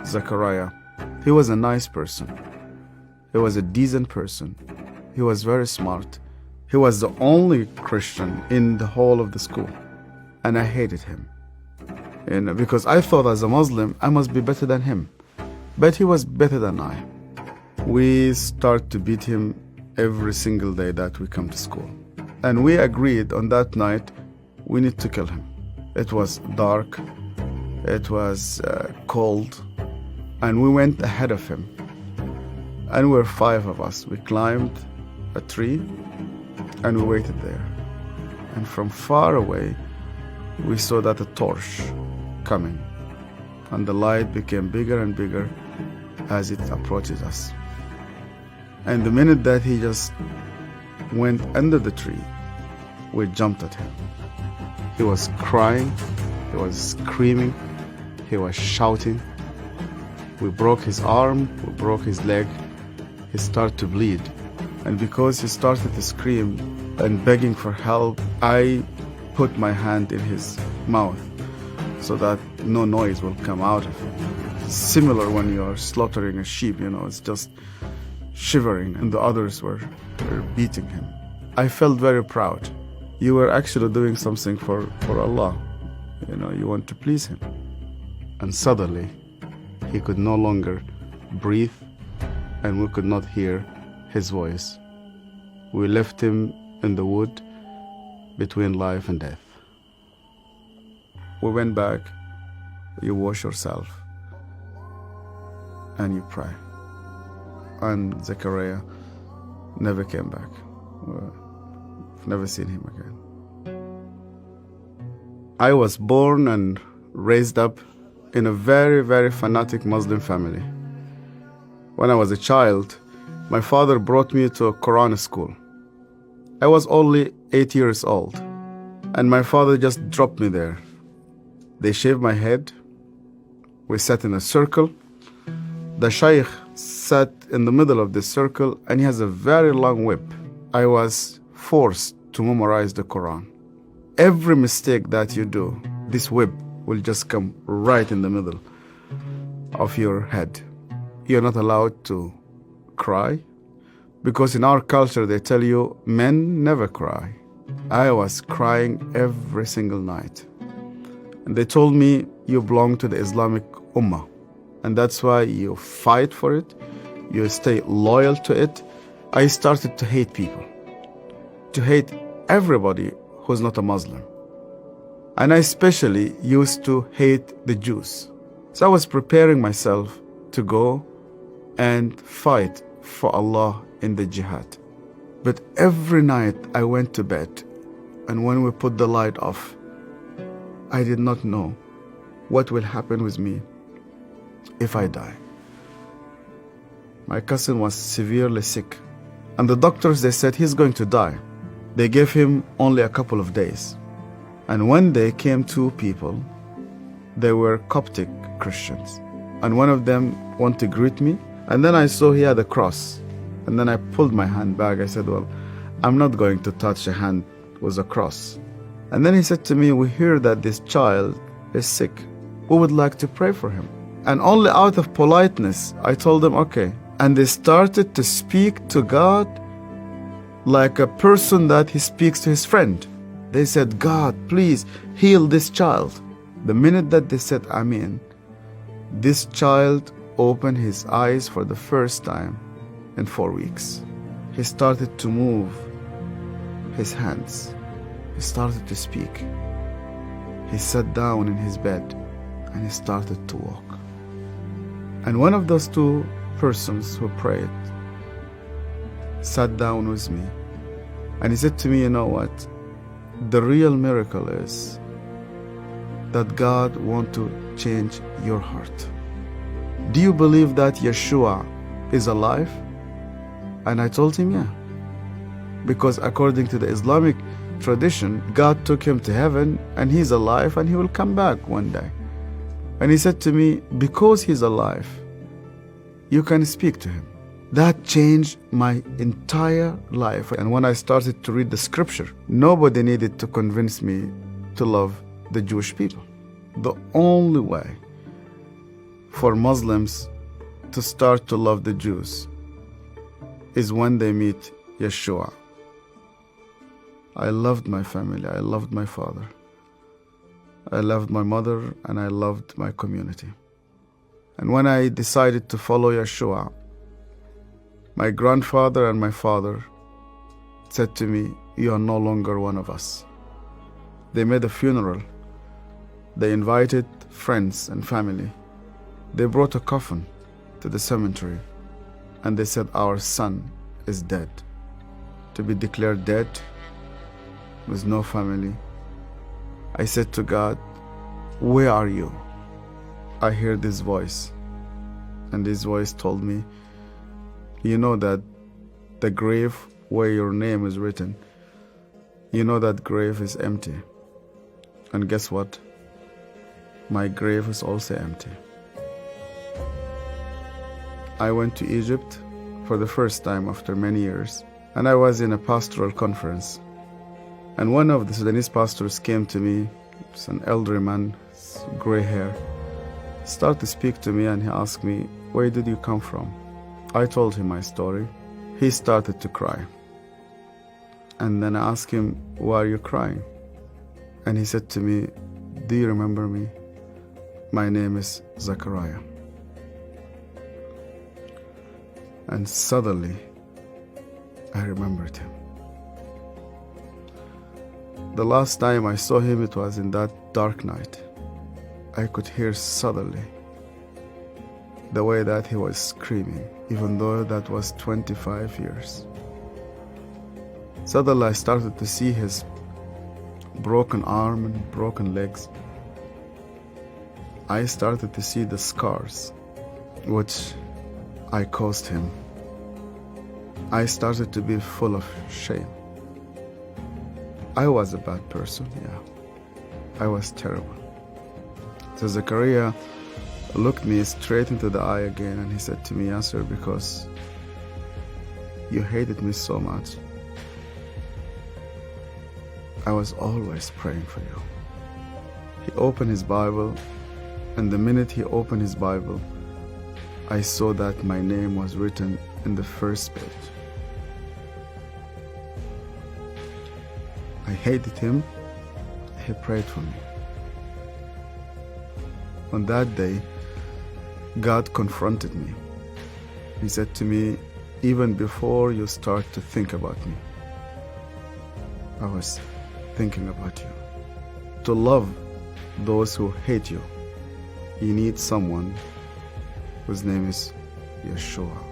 Zechariah. He was a nice person. He was a decent person. He was very smart. He was the only Christian in the whole of the school. And I hated him. Because I thought as a Muslim, I must be better than him. But he was better than I. We start to beat him every single day that we come to school. And we agreed on that night, we need to kill him. It was dark. It was cold. And we went ahead of him. And we were 5 of us. We climbed a tree and we waited there. And from far away, we saw that a torch coming. And the light became bigger and bigger as it approaches us. And the minute that he just went under the tree, we jumped at him. He was crying, he was screaming, he was shouting. We broke his arm, we broke his leg. He started to bleed. And because he started to scream and begging for help, I put my hand in his mouth so that no noise will come out of him. Similar when you are slaughtering a sheep, it's just shivering, and the others were beating him. I felt very proud. You were actually doing something for Allah. You want to please Him. And suddenly, he could no longer breathe, and we could not hear his voice. We left him in the wood between life and death. We went back, you wash yourself, and you pray. And Zechariah never came back. I've never seen him again. I was born and raised up in a very, very fanatic Muslim family. When I was a child, my father brought me to a Quran school. I was only 8 years old, and my father just dropped me there. They shaved my head. We sat in a circle. The shaykh sat in the middle of the circle, and he has a very long whip. I was forced to memorize the Quran. Every mistake that you do, this whip will just come right in the middle of your head. You're not allowed to cry, because in our culture they tell you men never cry. I was crying every single night. And they told me, you belong to the Islamic Ummah, and that's why you fight for it, you stay loyal to it. I started to hate people, to hate everybody who's not a Muslim. And I especially used to hate the Jews. So I was preparing myself to go and fight for Allah in the jihad. But every night I went to bed, and when we put the light off, I did not know what will happen with me if I die. My cousin was severely sick, and the doctors, they said he's going to die. They gave him only a couple of days. And one day came 2 people. They were Coptic Christians, and one of them wanted to greet me, and then I saw he had a cross, and then I pulled my hand back. I said, well, I'm not going to touch a hand with a cross. And then he said to me, we hear that this child is sick. We would like to pray for him. And only out of politeness, I told them, okay. And they started to speak to God like a person that he speaks to his friend. They said, God, please heal this child. The minute that they said, Amen, this child opened his eyes for the first time in 4 weeks. He started to move his hands. He started to speak. He sat down in his bed and he started to walk. And one of those 2 persons who prayed sat down with me, and he said to me, you know what? The real miracle is that God wants to change your heart. Do you believe that Yeshua is alive? And I told him, yeah. Because according to the Islamic tradition, God took him to heaven and he's alive and he will come back one day. And he said to me, because he's alive, you can speak to him. That changed my entire life. And when I started to read the scripture, nobody needed to convince me to love the Jewish people. The only way for Muslims to start to love the Jews is when they meet Yeshua. I loved my family, I loved my father, I loved my mother, and I loved my community. And when I decided to follow Yeshua, my grandfather and my father said to me, "You are no longer one of us." They made a funeral. They invited friends and family. They brought a coffin to the cemetery, and they said, "Our son is dead." To be declared dead with no family, I said to God, "Where are you?" I heard this voice, and this voice told me, "You know that the grave where your name is written, you know that grave is empty. And guess what? My grave is also empty." I went to Egypt for the first time after many years, and I was in a pastoral conference. And one of the Sudanese pastors came to me, it's an elderly man, gray hair, started to speak to me, and he asked me, "Where did you come from?" I told him my story. He started to cry. And then I asked him, "Why are you crying?" And he said to me, "Do you remember me? My name is Zachariah." And suddenly, I remembered him. The last time I saw him, it was in that dark night. I could hear suddenly the way that he was screaming, even though that was 25 years. Suddenly I started to see his broken arm and broken legs. I started to see the scars which I caused him. I started to be full of shame. I was a bad person, yeah. I was terrible. So Zechariah looked me straight into the eye again, and he said to me, "Yasser, because you hated me so much, I was always praying for you." He opened his Bible, and the minute he opened his Bible, I saw that my name was written in the first page. I hated him. He prayed for me. On that day, God confronted me. He said to me, "Even before you start to think about me, I was thinking about you. To love those who hate you, you need someone whose name is Yeshua."